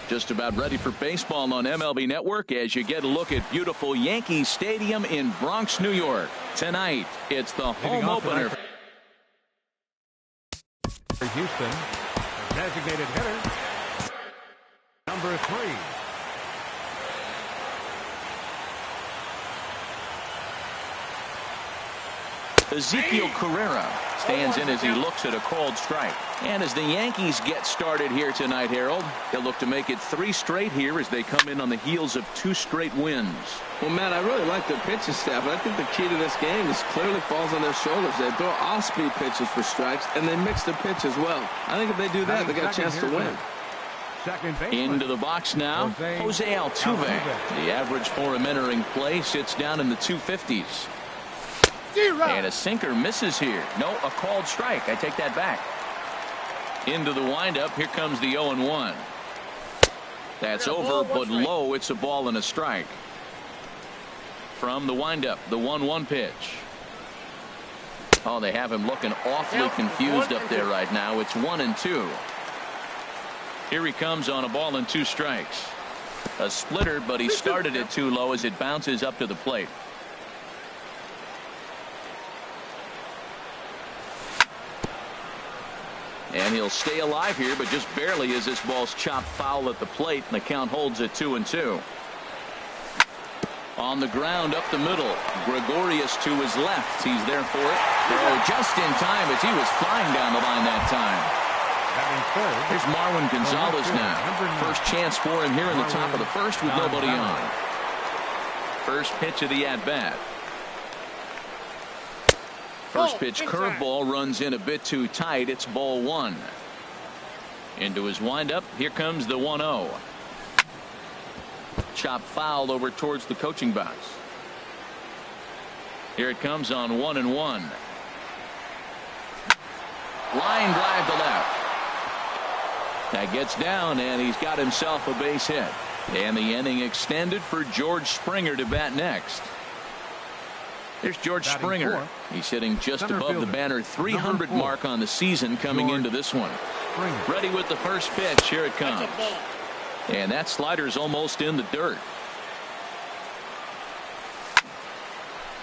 Just about ready for baseball on MLB Network as you get a look at beautiful Yankee Stadium in Bronx, New York. Tonight, it's the home opener. For Houston, the designated hitter, number 3. Ezekiel Carrera stands in as he looks at a called strike. And as the Yankees get started here tonight, Harold, they'll look to make it 3 straight here as they come in on the heels of 2 straight wins. Well, Matt, I really like their pitching staff, but I think the key to this game is clearly falls on their shoulders. They throw off-speed pitches for strikes, and they mix their pitch as well. I think if they do that, they got a chance to win. Into the box now, Jose Altuve. The average for him entering play sits down in the 250s. And a sinker misses here. No, a called strike. I take that back. Into the windup. Here comes the 0-1. That's over, but low. It's a ball and a strike. From the windup, the 1-1 pitch. Oh, they have him looking awfully confused up there right now. It's 1-2. Here he comes on a ball and 2 strikes. A splitter, but he started it too low as it bounces up to the plate. And he'll stay alive here, but just barely as this ball's chopped foul at the plate, and the count holds at 2-2. On the ground up the middle. Gregorius to his left. He's there for it. Oh, just in time as he was flying down the line that time. Here's Marwin Gonzalez now. First chance for him here in the top of the first with nobody on. First pitch of the at-bat. First pitch curveball runs in a bit too tight. It's ball 1. Into his windup. Here comes the 1-0. Chop foul over towards the coaching box. Here it comes on 1-1. Line drive to left. That gets down, and he's got himself a base hit. And the inning extended for George Springer to bat next. There's George Springer. He's hitting just above the banner 300 mark on the season coming into this one. Ready with the first pitch. Here it comes. And that slider's almost in the dirt.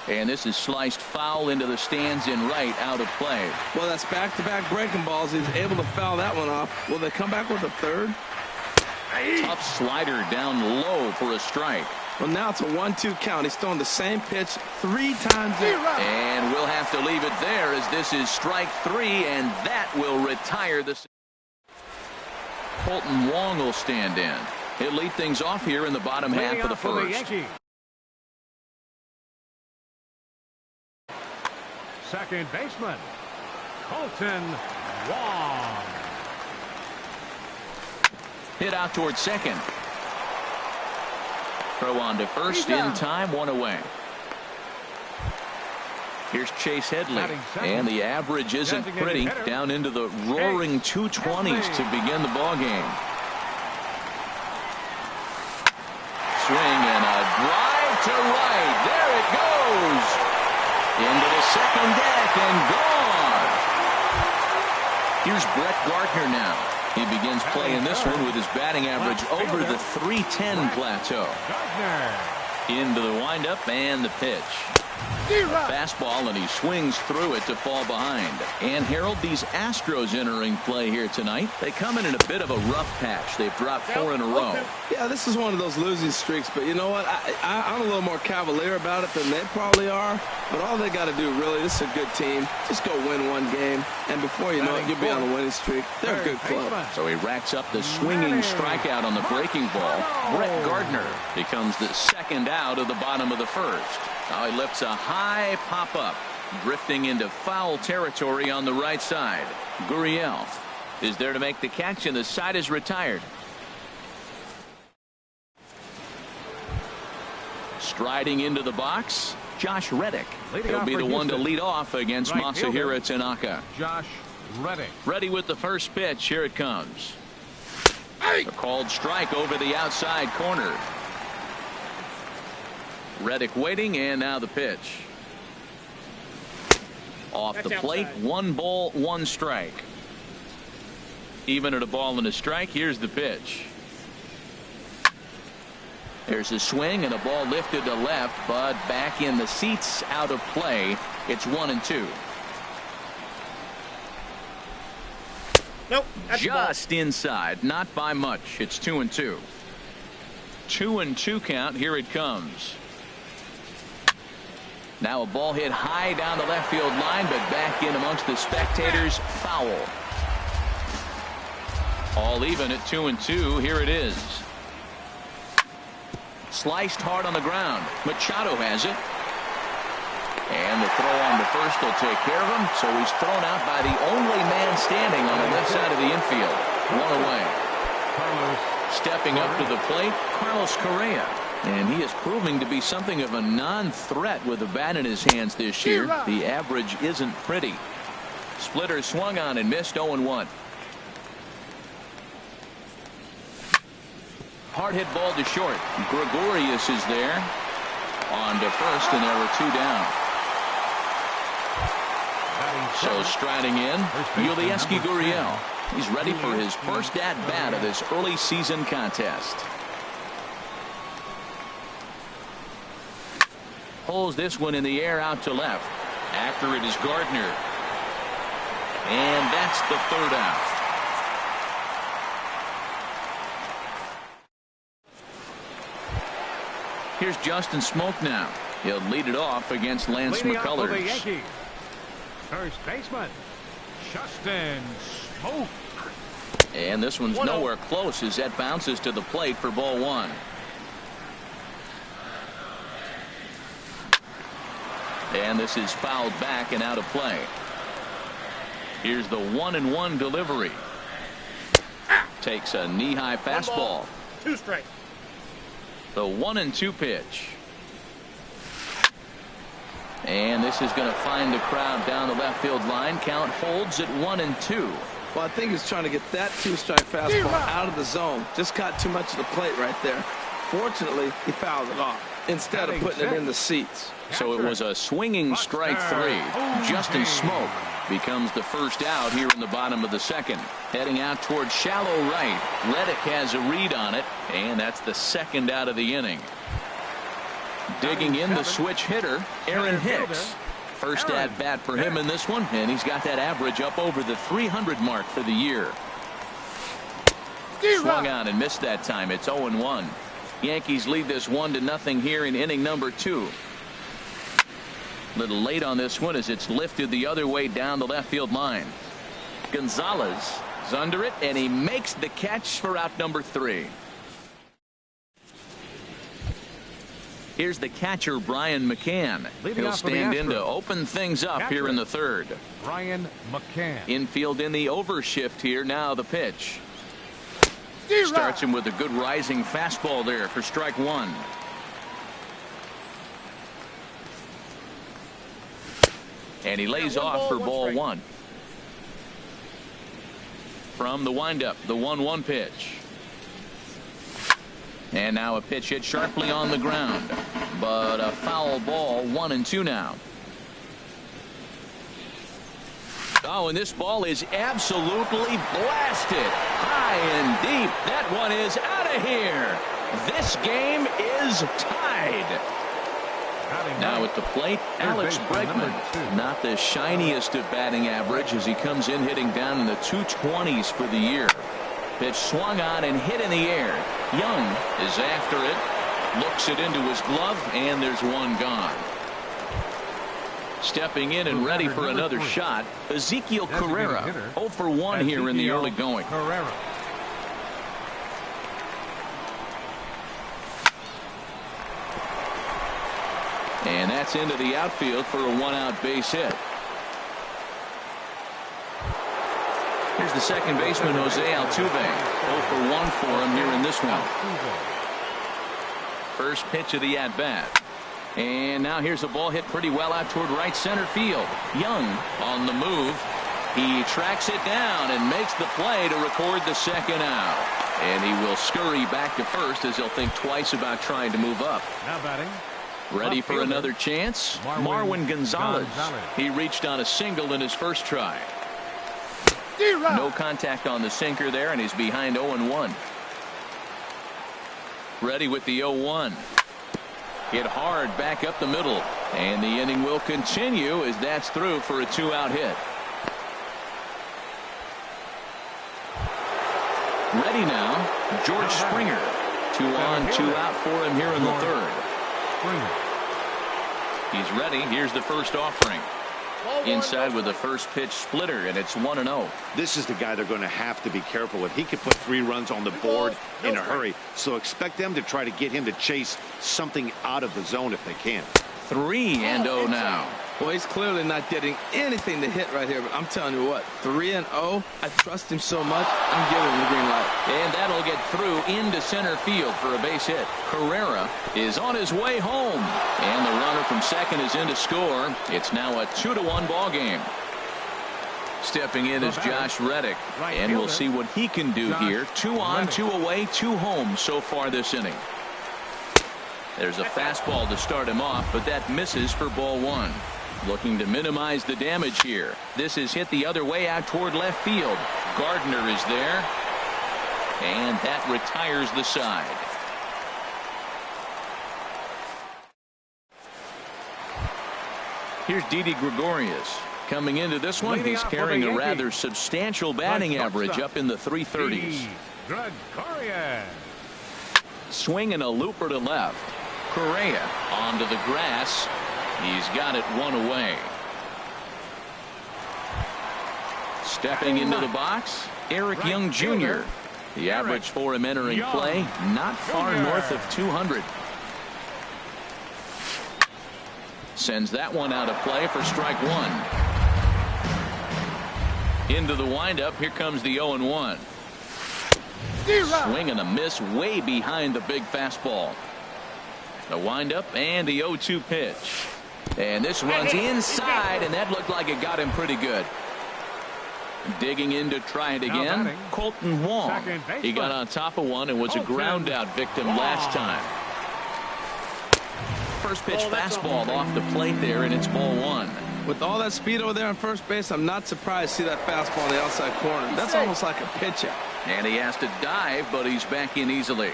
And this is sliced foul into the stands in right, out of play. Well, that's back-to-back breaking balls. He was able to foul that one off. Will they come back with a third? Tough slider down low for a strike. Well, now it's a 1-2 count. He's throwing the same pitch 3 times. And we'll have to leave it there as this is strike 3, and that will retire the. Colton Wong will stand in. He'll lead things off here in the bottom half of the first. Second baseman, Colton Wong. Hit out towards second. Throw on to first in time, 1 away. Here's Chase Headley, and the average isn't pretty, down into the roaring 220s to begin the ball game. Swing and a drive to right. There it goes. Into the second deck and gone. Here's Brett Gardner now. He begins playing this one with his batting average over the 310 plateau. Into the windup and the pitch. A fastball, and he swings through it to fall behind. And Harold, these Astros entering play here tonight. They come in a bit of a rough patch. They've dropped 4 in a row. Yeah, this is one of those losing streaks, but you know what? I'm a little more cavalier about it than they probably are. But all they got to do, really, this is a good team. Just go win one game, and before you know it, you'll be on a winning streak. They're a good club. So he racks up the swinging strikeout on the breaking ball. Brett Gardner becomes the second out of the bottom of the first. Now he lifts a high pop-up, drifting into foul territory on the right side. Gurriel is there to make the catch, and the side is retired. Striding into the box, Josh Reddick. He'll be the one to lead off against Masahiro Tanaka. Josh Reddick. Ready with the first pitch. Here it comes. A called strike over the outside corner. Reddick waiting, and now the pitch. Off the plate, 1 ball, 1 strike. Even at a ball and a strike, here's the pitch. There's a swing and a ball lifted to left, but back in the seats, out of play. It's 1-2. Nope. Just inside, not by much. It's 2-2. 2-2 count. Here it comes. Now a ball hit high down the left field line, but back in amongst the spectators. Foul. All even at 2-2. Here it is. Sliced hard on the ground. Machado has it. And the throw on the first will take care of him. So he's thrown out by the only man standing on the left side of the infield. 1 away. Stepping up to the plate, Carlos Correa. And he is proving to be something of a non-threat with the bat in his hands this year. The average isn't pretty. Splitter swung on and missed. 0-1. Hard hit ball to short. Gregorius is there. On to first, and there were 2 down. So striding in, Yulieski Gurriel. He's ready for his first at-bat of this early season contest. Pulls this one in the air out to left. After it is Gardner. And that's the 3rd out. Here's Justin Smoke now. He'll lead it off against Lance McCullers. First baseman, Justin Smoke. And this one's nowhere close as that bounces to the plate for ball 1. And this is fouled back and out of play. Here's the 1-1 delivery. Takes a knee-high fastball. 2 strike. The 1-2 pitch. And this is going to find the crowd down the left field line. Count holds at 1-2. Well, I think he's trying to get that 2-strike fastball out of the zone. Just got too much of the plate right there. Fortunately, he fouled it off instead of putting it in the seats. So it was a swinging strike 3. Justin Smoke becomes the first out here in the bottom of the second. Heading out towards shallow right. Reddick has a read on it, and that's the 2nd out of the inning. Digging in the switch hitter, Aaron Hicks. First at bat for him in this one, and he's got that average up over the 300 mark for the year. Swung on and missed that time. It's 0-1. Yankees lead this 1-0 here in inning number 2. Little late on this one as it's lifted the other way down the left field line. Gonzalez is under it, and he makes the catch for out number 3. Here's the catcher, Brian McCann. He'll stand in to open things up here in the 3rd. Brian McCann. Infield in the overshift here. Now the pitch. Starts him with a good rising fastball there for strike 1. And he lays off for ball one. From the windup, the 1-1 pitch. And now a pitch hit sharply on the ground. But a foul ball, 1-2 now. Oh, and this ball is absolutely blasted. High and deep. That one is out of here. This game is tied. Now at the plate, Alex Bregman. Not the shiniest of batting average as he comes in hitting down in the 220s for the year. Pitch swung on and hit in the air. Young is after it. Looks it into his glove, and there's one gone. Stepping in and ready for another shot, Ezekiel Carrera. 0 for 1 here in the early going. And that's into the outfield for a 1-out base hit. Here's the second baseman, Jose Altuve. 0 for 1 for him here in this one. First pitch of the at-bat. And now here's a ball hit pretty well out toward right center field. Young on the move. He tracks it down and makes the play to record the second out. And he will scurry back to first as he'll think twice about trying to move up. Now batting. Ready for another chance? Marwin Gonzalez. He reached on a single in his first try. No contact on the sinker there, and he's behind 0-1. Ready with the 0-1. Hit hard back up the middle. And the inning will continue as that's through for a 2-out hit. Ready now, George Springer. 2 on, 2 out for him here in the third. He's ready. Here's the first offering. Inside with the first pitch splitter, and it's 1-0. This is the guy they're going to have to be careful with. He could put 3 runs on the board in a hurry, so expect them to try to get him to chase something out of the zone if they can. 3-0 now. Well, he's clearly not getting anything to hit right here, but I'm telling you what, 3-0, I trust him so much, I'm giving him the green light. And that'll get through into center field for a base hit. Carrera is on his way home. And the runner from second is in to score. It's now a 2-1 ball game. Stepping in is Josh Reddick. And we'll see what he can do here. 2 on, 2 away, 2 home so far this inning. There's a fastball to start him off, but that misses for ball 1. Looking to minimize the damage here. This is hit the other way out toward left field. Gardner is there. And that retires the side. Here's Didi Gregorius. Coming into this one, he's carrying a rather substantial batting average up in the 330s. Gregorius. Swing and a looper to left. Correa onto the grass. He's got it 1 away. Stepping into the box, Eric Young Jr. The average for him entering play, not far north of 200. Sends that one out of play for strike 1. Into the windup, here comes the 0-1. Swing and a miss way behind the big fastball. The windup and the 0-2 pitch. And this runs inside, and that looked like it got him pretty good. Digging in to try it again, Colton Wong. He got on top of one and was a ground out victim last time. First pitch fastball off the plate there, and it's ball 1. With all that speed over there on first base, I'm not surprised to see that fastball on the outside corner. That's almost like a pitch out. And he has to dive, but he's back in easily.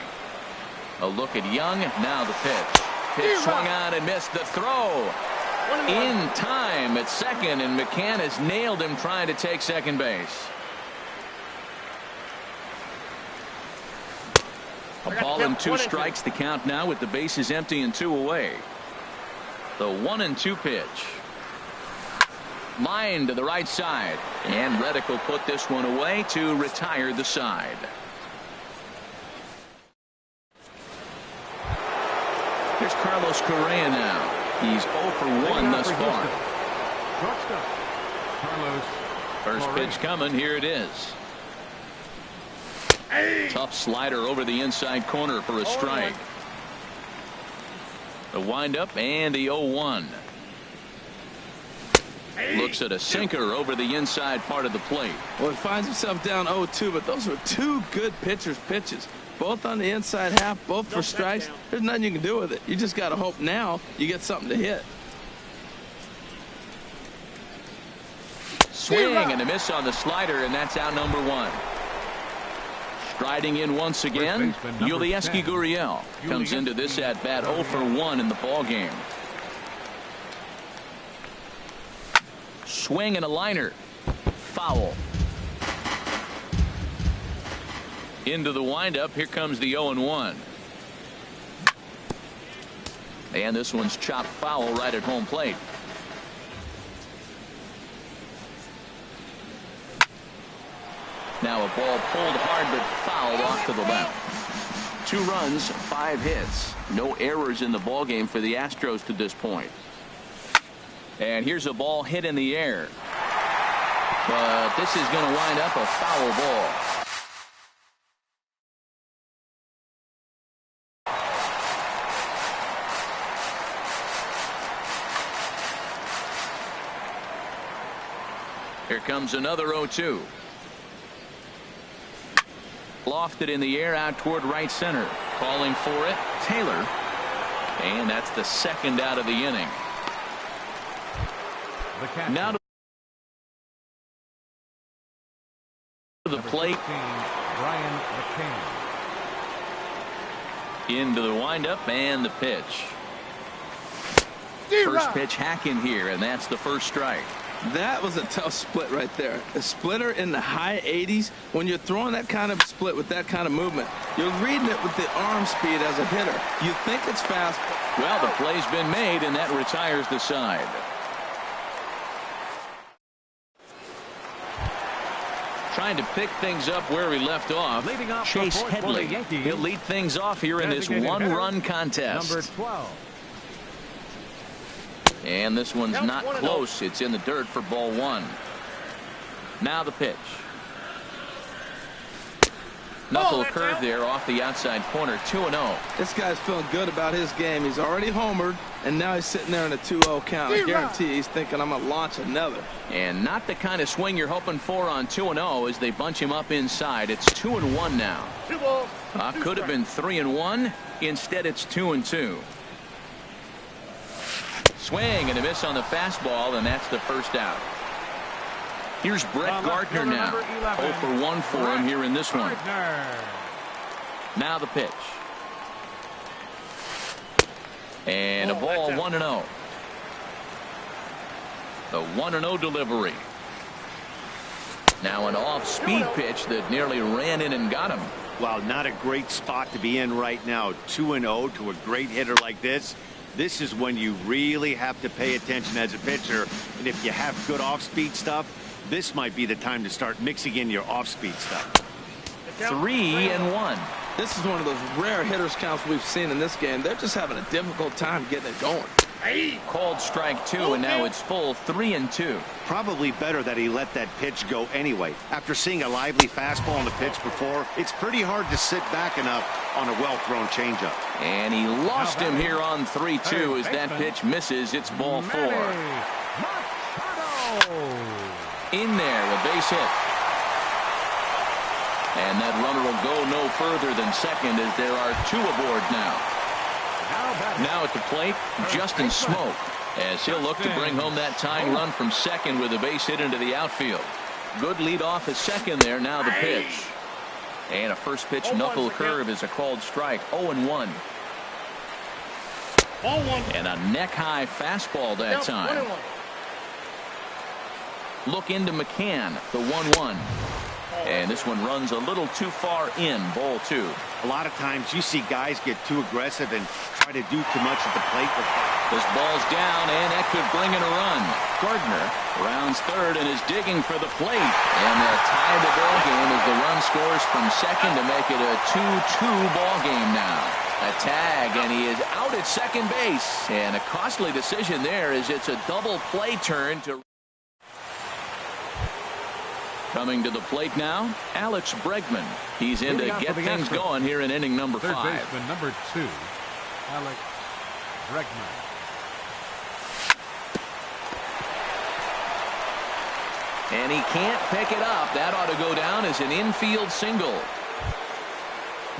A look at Young. Now the pitch. Pitch swung on and missed the throw. In time at second, and McCann has nailed him trying to take second base. A ball and 2 strikes, the count now with the bases empty and 2 away. The 1-2 pitch. Line to the right side, and Reddick will put this one away to retire the side. Here's Carlos Correa now. He's 0 for 1 thus far. First pitch coming. Here it is. Tough slider over the inside corner for a strike. The windup and the 0-1. Looks at a sinker over the inside part of the plate. Well, he finds himself down 0-2, but those were two good pitchers' pitches. Both on the inside half, both for strikes. There's nothing you can do with it. You just got to hope now you get something to hit. Swing and a miss on the slider, and that's out number one. Striding in once again, Yulieski Gurriel comes into this at-bat 0 for 1 in the ballgame. Swing and a liner. Foul. Into the windup. Here comes the 0-1. And this one's chopped foul right at home plate. Now a ball pulled hard but fouled off to the left. 2 runs, 5 hits. No errors in the ballgame for the Astros to this point. And here's a ball hit in the air. But this is going to wind up a foul ball. Here comes another 0-2. Lofted in the air out toward right center. Calling for it, Taylor. And that's the second out of the inning. Now to the plate. Into the windup and the pitch. First pitch hacking here, and that's the first strike. That was a tough split right there. A splitter in the high 80s. When you're throwing that kind of split with that kind of movement, you're reading it with the arm speed as a hitter. You think it's fast. Well, the play's been made, and that retires the side. Trying to pick things up where we left off. Chase Headley. He'll lead things off here in this one-run contest. Number 12. And this one's not close. It's in the dirt for ball 1. Now the pitch. Knuckle curve there off the outside corner. 2-0. This guy's feeling good about his game. He's already homered, and now he's sitting there in a 2-0 count. I guarantee he's thinking, I'm going to launch another. And not the kind of swing you're hoping for on 2-0 as they bunch him up inside. It's 2-1 now. Could have been 3-1. Instead, it's 2-2. Swing and a miss on the fastball, and that's the first out. Here's Brett Gardner now. 0 for 1 for him here in this one. Now the pitch. And a ball 1-0. The 1-0 delivery. Now an off-speed pitch that nearly ran in and got him. Wow, not a great spot to be in right now. 2-0 to a great hitter like this. This is when you really have to pay attention as a pitcher. And if you have good off-speed stuff, this might be the time to start mixing in your off-speed stuff. 3-1. This is one of those rare hitters counts we've seen in this game. They're just having a difficult time getting it going. Called strike 2, and now it's full 3-2. Probably better that he let that pitch go anyway. After seeing a lively fastball on the pitch before, it's pretty hard to sit back enough on a well-thrown changeup. And he lost him here on 3-2 as that pitch misses. It's ball 4. In there, a base hit. And that runner will go no further than second as there are 2 aboard now. Now at the plate, Justin Smoke, as he'll look to bring home that tying run from second with a base hit into the outfield. Good lead off at second there. Now the pitch. And a first pitch knuckle curve is a called strike. 0-1. And a neck-high fastball that time. Look into McCann, the 1-1. And this one runs a little too far in, ball 2. A lot of times you see guys get too aggressive and try to do too much at the plate. This ball's down, and that could bring in a run. Gardner rounds third and is digging for the plate. And they'll tie the ball game as the run scores from second to make it a 2-2 ball game now. A tag, and he is out at second base. And a costly decision there as it's a double play turn to... Coming to the plate now, Alex Bregman. He's in to get things going here in inning number 5. Third baseman number 2, Alex Bregman. And he can't pick it up. That ought to go down as an infield single.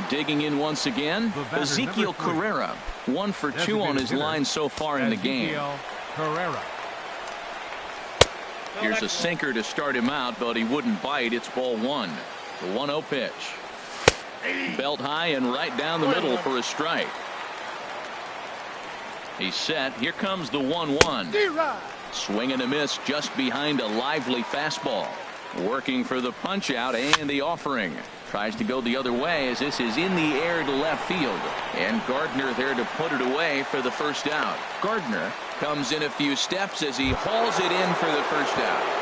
Digging in once again, Ezekiel Carrera. 1 for 2 on his line so far in the game. Here's a sinker to start him out, but he wouldn't bite. It's ball 1. The 1-0 pitch. Belt high and right down the middle for a strike. He's set. Here comes the 1-1. Swing and a miss just behind a lively fastball. Working for the punch out and the offering. Tries to go the other way as this is in the air to left field. And Gardner there to put it away for the first out. Gardner comes in a few steps as he hauls it in for the first out.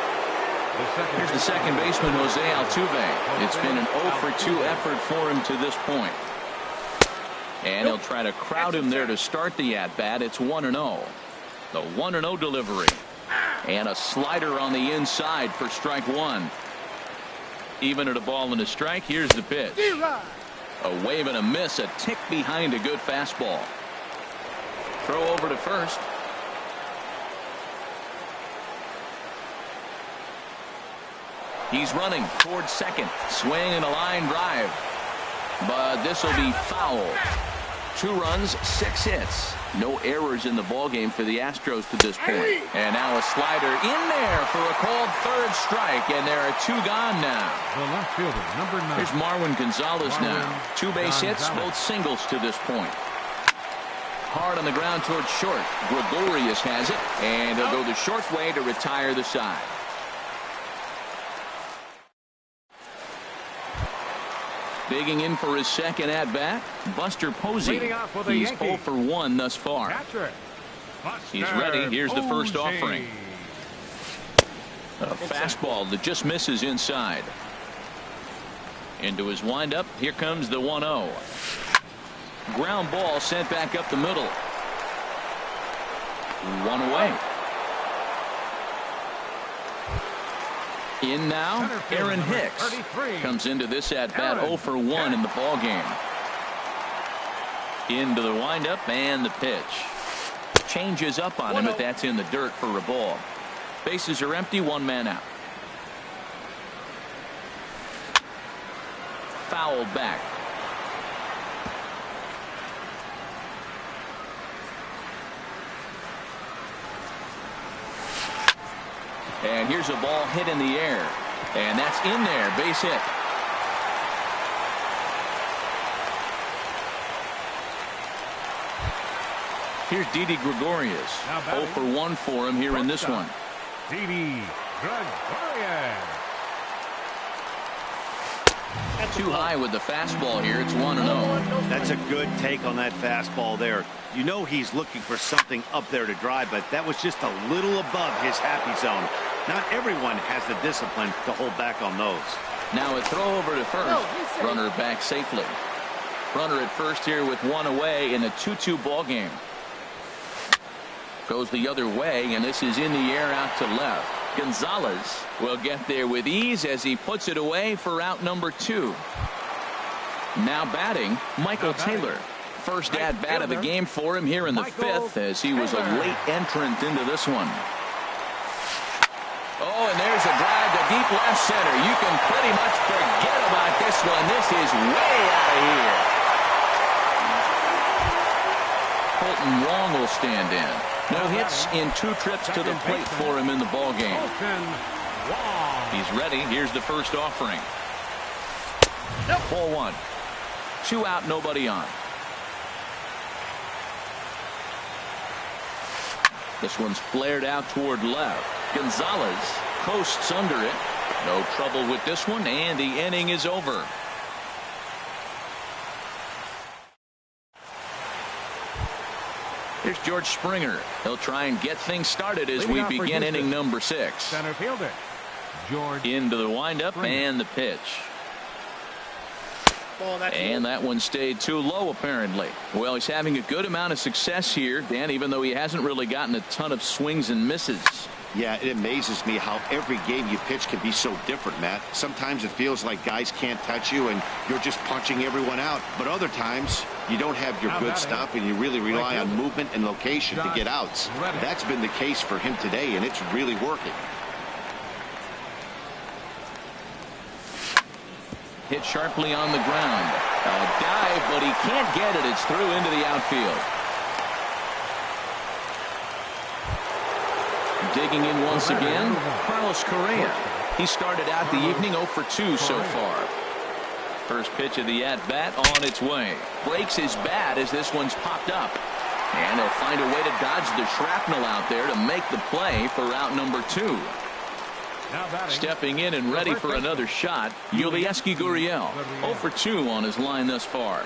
Here's the second baseman, Jose Altuve. It's been an 0 for 2 effort for him to this point. And he'll try to crowd him there to start the at-bat. It's 1-0. The 1-0 delivery. And a slider on the inside for strike 1. Even at a ball and a strike, here's the pitch. A wave and a miss, a tick behind a good fastball. Throw over to first. He's running towards second. Swing and a line drive. But this will be foul. 2 runs, 6 hits. No errors in the ballgame for the Astros to this point. And now a slider in there for a called third strike. And there are 2 gone now. The left fielder, number 9. Here's Marwin Gonzalez now. 2 base hits, both singles to this point. Hard on the ground towards short. Gregorius has it. And he'll go the short way to retire the side. Digging in for his second at-bat, Buster Posey. He's 0 for 1 thus far. He's ready. Here's the first offering. A fastball that just misses inside. Into his windup. Here comes the 1-0. Ground ball sent back up the middle. 1 away. In now, Aaron Hicks comes into this at-bat 0 for 1 in the ballgame. Into the windup and the pitch. Changes up on him, but that's in the dirt for a ball. Bases are empty, 1 man out. Foul back. And here's a ball hit in the air. And that's in there. Base hit. Here's Didi Gregorius. 0 for 1 for him here in this one. Didi Gregorius. Too high with the fastball here. It's 1-0. That's a good take on that fastball there. You know he's looking for something up there to drive, but that was just a little above his happy zone. Not everyone has the discipline to hold back on those. Now a throw over to first. Runner back safely. Runner at first here with 1 away in a 2-2 ball game. Goes the other way, and this is in the air out to left. Gonzalez will get there with ease as he puts it away for out number 2. Now batting, Michael Taylor. First at-bat of the game for him here in the 5th, as he was a late entrant into this one. Oh, and there's a drive to deep left center. You can pretty much forget about this one. This is way out of here. Colton Wong will stand in. No hits in 2 trips to the plate for him in the ballgame. He's ready. Here's the first offering. Ball 1. 2 out, nobody on. This one's flared out toward left. Gonzalez coasts under it. No trouble with this one, and the inning is over. Here's George Springer. He'll try and get things started as we begin inning number 6. Center fielder George. Into the windup and the pitch. And that one stayed too low, apparently. Well, he's having a good amount of success here, Dan, even though he hasn't really gotten a ton of swings and misses. Yeah, it amazes me how every game you pitch can be so different, Matt. Sometimes it feels like guys can't touch you and you're just punching everyone out. But other times you don't have your good stuff and you really rely on movement and location to get outs. That's been the case for him today, and it's really working. hit sharply on the ground. A dive, but he can't get it. It's through into the outfield. Digging in once again, Carlos Correa. He started out the evening 0 for 2 so far. First pitch of the at-bat on its way. Breaks his bat as this one's popped up. And he'll find a way to dodge the shrapnel out there to make the play for out number 2. Stepping in and ready for another shot, Yulieski Gurriel. 0 for 2 on his line thus far.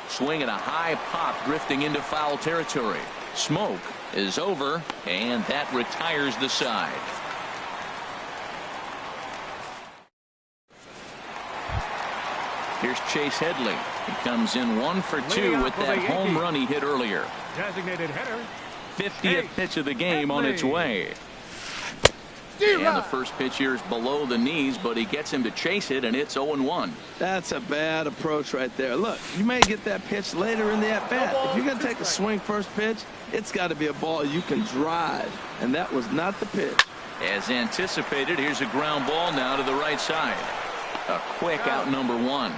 Swinging a high pop, drifting into foul territory. Smoke is over, and that retires the side. Here's Chase Headley. He comes in 1 for 2 with that home run he hit earlier. Designated hitter. 50th pitch of the game on its way. And the first pitch here is below the knees, but he gets him to chase it, and it's 0-1. That's a bad approach right there. Look, you may get that pitch later in the at-bat. If you're going to take a swing first pitch, it's got to be a ball you can drive, and that was not the pitch. As anticipated, here's a ground ball now to the right side. A quick out number 1.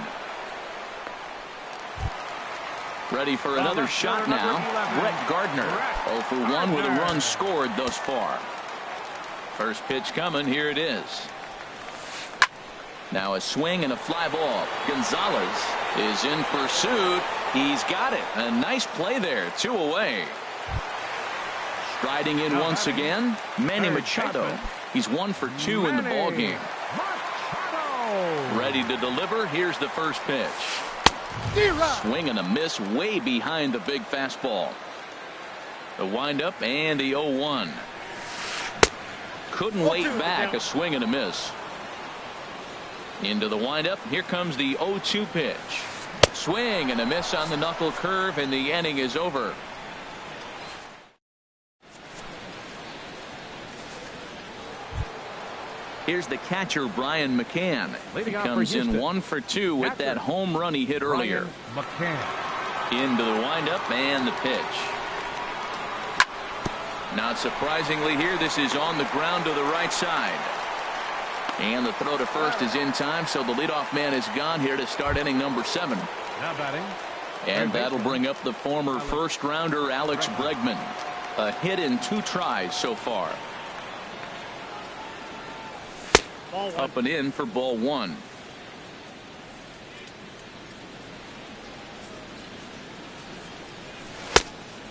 Ready for another shot now. Brett Gardner 0 for 1 with a run scored thus far. First pitch coming. Here it is. Now a swing and a fly ball. Gonzalez is in pursuit. He's got it. A nice play there. 2 away. Striding in once again, Manny Machado. He's 1 for 2 in the ball game. Ready to deliver. Here's the first pitch. Swing and a miss way behind the big fastball. The windup and the 0-1. Couldn't wait back. A swing and a miss. Into the windup. Here comes the 0-2 pitch. Swing and a miss on the knuckle curve, and the inning is over. Here's the catcher, Brian McCann. He comes in 1 for 2 with that home run he hit earlier. Into the windup and the pitch. Not surprisingly here, this is on the ground to the right side. And the throw to first is in time, so the leadoff man is gone here to start inning number 7. Now batting. And that'll bring up the former first-rounder Alex Bregman. A hit in 2 tries so far. Up and in for ball 1.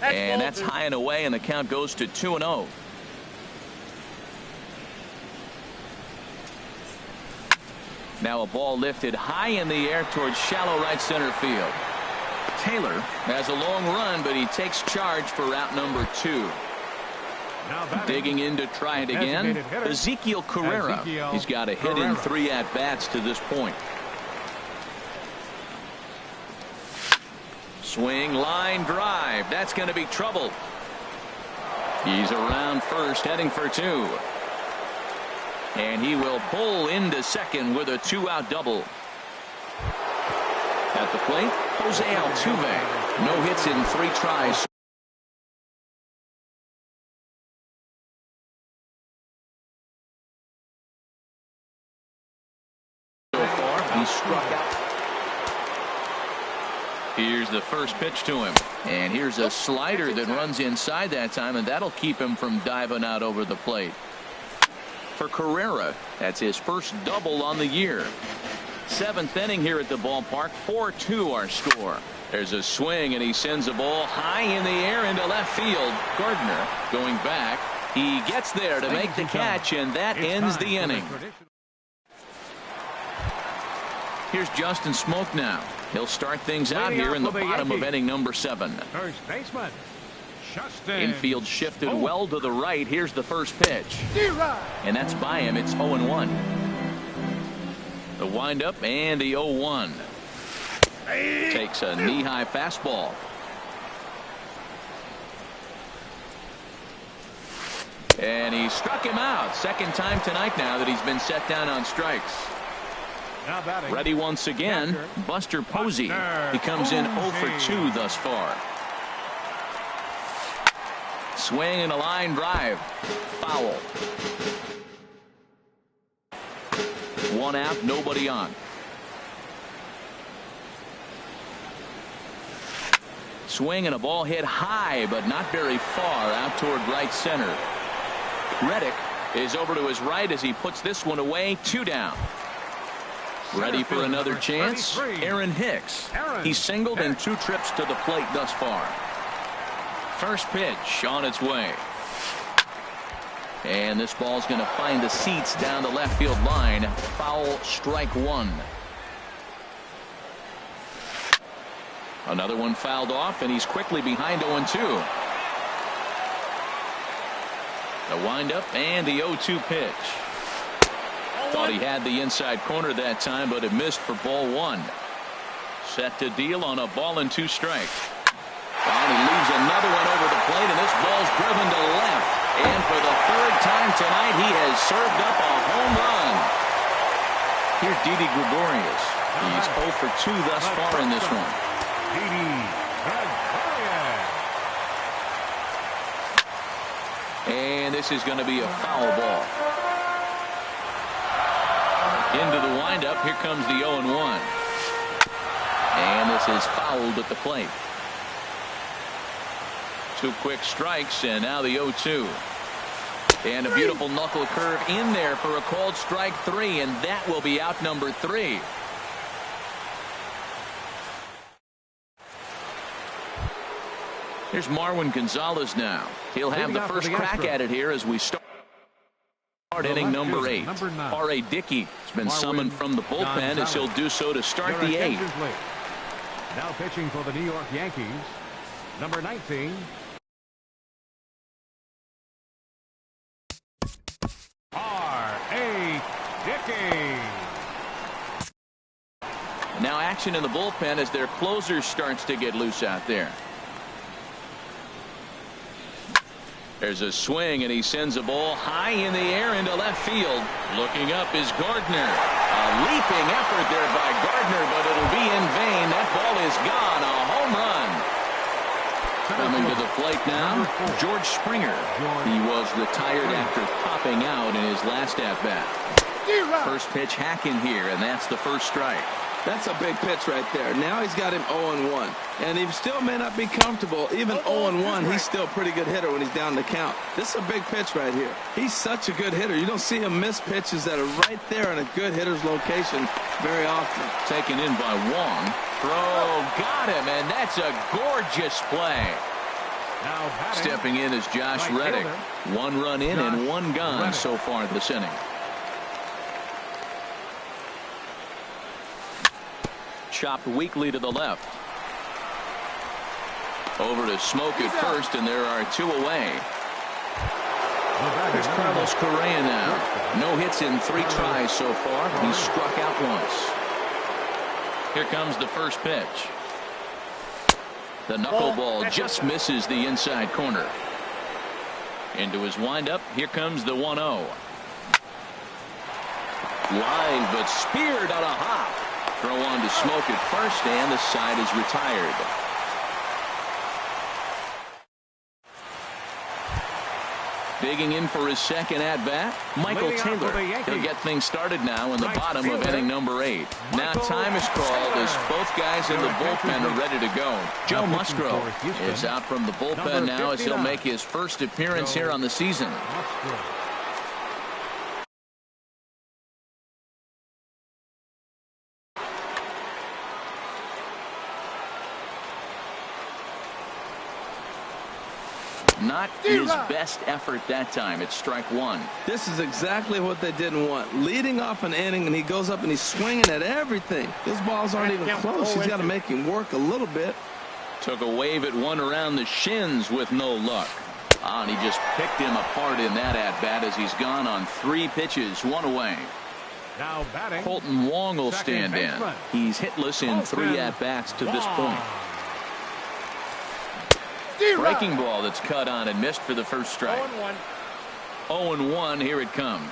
And that's high and away, and the count goes to 2-0. Now a ball lifted high in the air towards shallow right center field. Taylor has a long run, but he takes charge for out number 2. Digging in to try it again, Ezekiel Carrera. He's got a hit in 3 at-bats to this point. Swing, line drive. That's going to be trouble. He's around first, heading for 2. And he will pull into second with a 2-out double. At the plate, Jose Altuve. No hits in 3 tries. So far, he struck out. Here's the first pitch to him. And here's a slider that runs inside that time, and that'll keep him from diving out over the plate. For Carrera, that's his first double on the year. 7th inning here at the ballpark. 4-2 our score. There's a swing, and he sends a ball high in the air into left field. Gardner going back. He gets there to make the catch, and that ends the inning. Here's Justin Smoke now. He'll start things out here in the bottom of inning number 7. First baseman. Infield shifted well to the right. Here's the first pitch. And that's by him. It's 0-1. The windup and the 0-1. Takes a knee-high fastball. And he struck him out. Second time tonight now that he's been set down on strikes. Ready once again, Buster Posey. He comes in 0 for 2 thus far. Swing and a line drive. Foul. 1 out, nobody on. Swing and a ball hit high, but not very far out toward right center. Reddick is over to his right as he puts this one away. 2 down. Ready for another chance. Aaron Hicks. He's singled in 2 trips to the plate thus far. First pitch on its way. And this ball's going to find the seats down the left field line. Foul, strike 1. Another one fouled off, and he's quickly behind 0-2. The windup and the 0-2 pitch. Thought he had the inside corner that time, but it missed for ball 1. Set to deal on a ball and 2 strikes. And he leaves another one over the plate, and this ball's driven to left. And for the 3rd time tonight, he has served up a home run. Here's Didi Gregorius. He's 0 for 2 thus far in this one. And this is going to be a foul ball. Into the windup. Here comes the 0-1. And this is fouled at the plate. 2 quick strikes, and now the 0-2. And a beautiful knuckle curve in there for a called strike 3, and that will be out number 3. Here's Marwin Gonzalez now. He'll have the first crack at it here as we start inning number 8. R.A. Dickey has been summoned from the bullpen as he'll do so to start the 8th. Now pitching for the New York Yankees, number 19. R.A. Dickey. Now action in the bullpen as their closer starts to get loose out there. There's a swing, and he sends a ball high in the air into left field. Looking up is Gardner. A leaping effort there by Gardner, but it'll be in vain. That ball is gone. A home run. Coming to the plate now, George Springer. He was retired after popping out in his last at-bat. First pitch hacking here, and that's the first strike. That's a big pitch right there. Now he's got him 0-1. And he still may not be comfortable. Even 0-1, he's still a pretty good hitter when he's down the count. This is a big pitch right here. He's such a good hitter. You don't see him miss pitches that are right there in a good hitter's location very often. Taken in by Wong. Throw, got him, and that's a gorgeous play. Stepping in is Josh Reddick. 1 run in and 1 gone so far this inning. Chopped weakly to the left. Over to Smoke at first, and there are 2 away. There's Carlos Correa now. No hits in 3 tries so far. He's struck out once. Here comes the first pitch. The knuckleball just misses the inside corner. Into his windup. Here comes the 1-0. Line, but speared on a hop. Throw on to Smoke at first, and the side is retired. Digging in for his second at-bat, Michael Taylor. He'll get things started now in the bottom of inning number 8. Now time is called as both guys in the bullpen are ready to go. Joe Musgrove is out from the bullpen now as he'll make his first appearance here on the season. Not his best effort that time. It's strike 1. This is exactly what they didn't want. Leading off an inning, and he goes up and he's swinging at everything. Those balls aren't even close. He's got to make him work a little bit. Took a wave at one around the shins with no luck. And he just picked him apart in that at-bat as he's gone on 3 pitches, 1 away. Now batting, Colton Wong will stand in. He's hitless in 3 at-bats to this point. Breaking ball that's cut on and missed for the first strike. 0-1. Here it comes.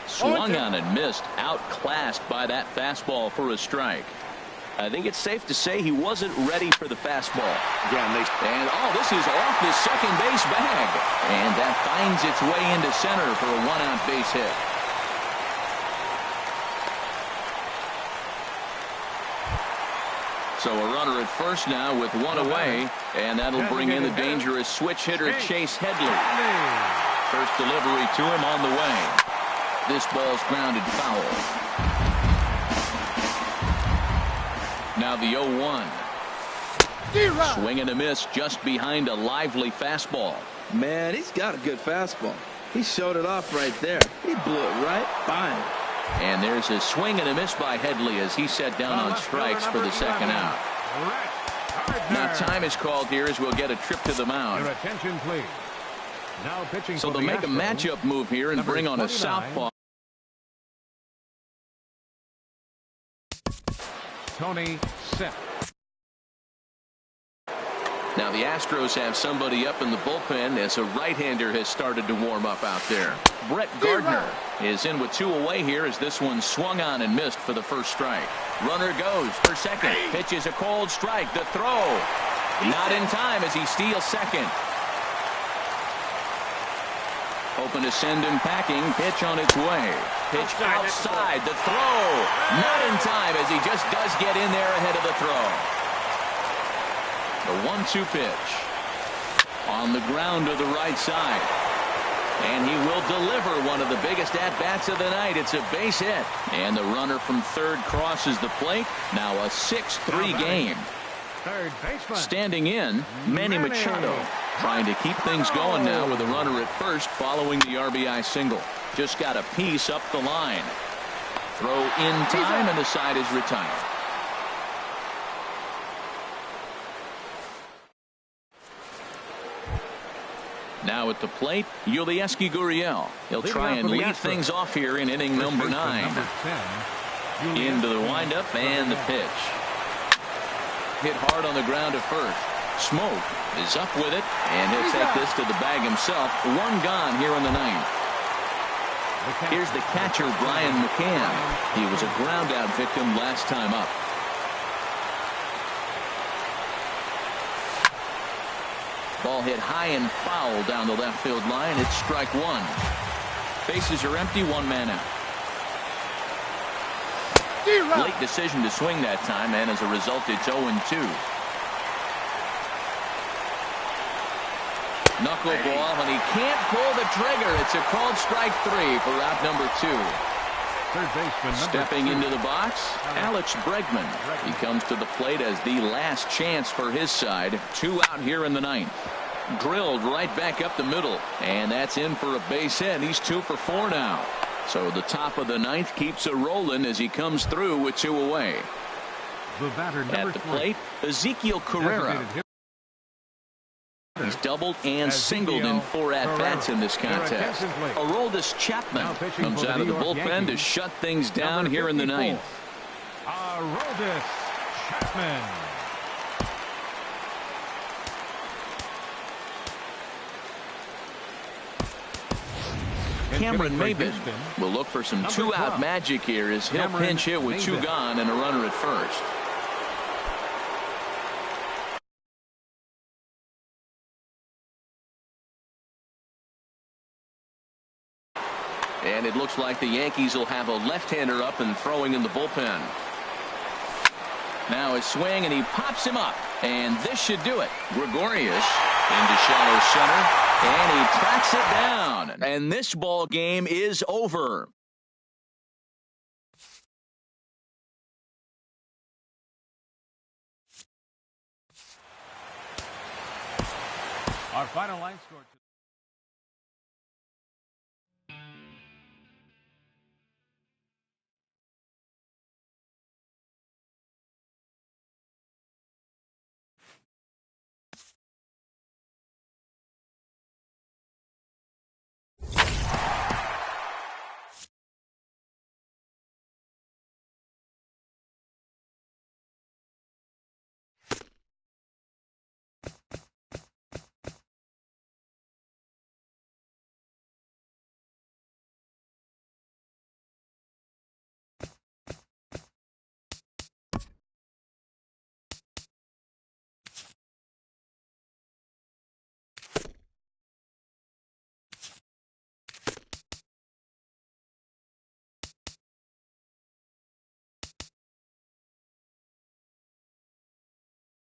Swung on and missed. Outclassed by that fastball for a strike. I think it's safe to say he wasn't ready for the fastball. And this is off the second base bag. And that finds its way into center for a 1-out base hit. So a runner at first now with one away, and that'll bring in the dangerous switch hitter Chase Headley. First delivery to him on the way. This ball's grounded foul. Now the 0-1. Swing and a miss just behind a lively fastball. Man, he's got a good fastball. He showed it off right there. He blew it right by him. And there's a swing and a miss by Headley as he set down on strikes for the second out. Now time is called here as we'll get a trip to the mound. Your attention, please. Now pitching So for they'll the make a Astros, matchup move here and number bring on a 29, southpaw. Tony Seth. Now the Astros have somebody up in the bullpen as a right-hander has started to warm up out there. Brett Gardner is in with two away here as this one swung on and missed for the first strike. Runner goes for second. Pitches a cold strike. The throw. Not in time as he steals second. Hoping to send him packing. Pitch on its way. Pitch outside. The throw. Not in time as he just does get in there ahead of the throw. The 1-2 pitch. On the ground to the right side. And he will deliver one of the biggest at-bats of the night. It's a base hit. And the runner from third crosses the plate. Now a 6-3 game. Third baseman. Standing in, Manny Machado. Trying to keep things going now with a runner at first following the RBI single. Just got a piece up the line. Throw in time and the side is retired. Now at the plate, Yulieski Gurriel. He'll try and lead things off here in inning number 9. Into the windup and the pitch. Hit hard on the ground at first. Smoke is up with it, and he'll take this to the bag himself. One gone here in the 9th. Here's the catcher, Brian McCann. He was a ground-out victim last time up. Ball hit high and foul down the left field line. It's strike one. Bases are empty, one man out. Late decision to swing that time, and as a result, it's 0-2. Knuckleball, and he can't pull the trigger. It's a called strike 3 for out number 2. Third baseman, Stepping into the box, Alex Bregman. He comes to the plate as the last chance for his side. 2 out here in the 9th. Drilled right back up the middle, and that's in for a base hit. He's 2 for 4 now. So the top of the 9th keeps it rolling as he comes through with 2 away. The batter, At the plate, Ezekiel Carrera. He's doubled and singled in 4 at-bats in this contest. Aroldis Chapman comes out of the bullpen to shut things down here in the 9th. Aroldis Chapman. Cameron Maybin will look for some 2-out magic here as he'll pinch hit with 2 gone and a runner at first. And it looks like the Yankees will have a left-hander up and throwing in the bullpen. Now a swing, and he pops him up. And this should do it. Gregorius into shallow center, and he tracks it down. And this ball game is over. Our final line score.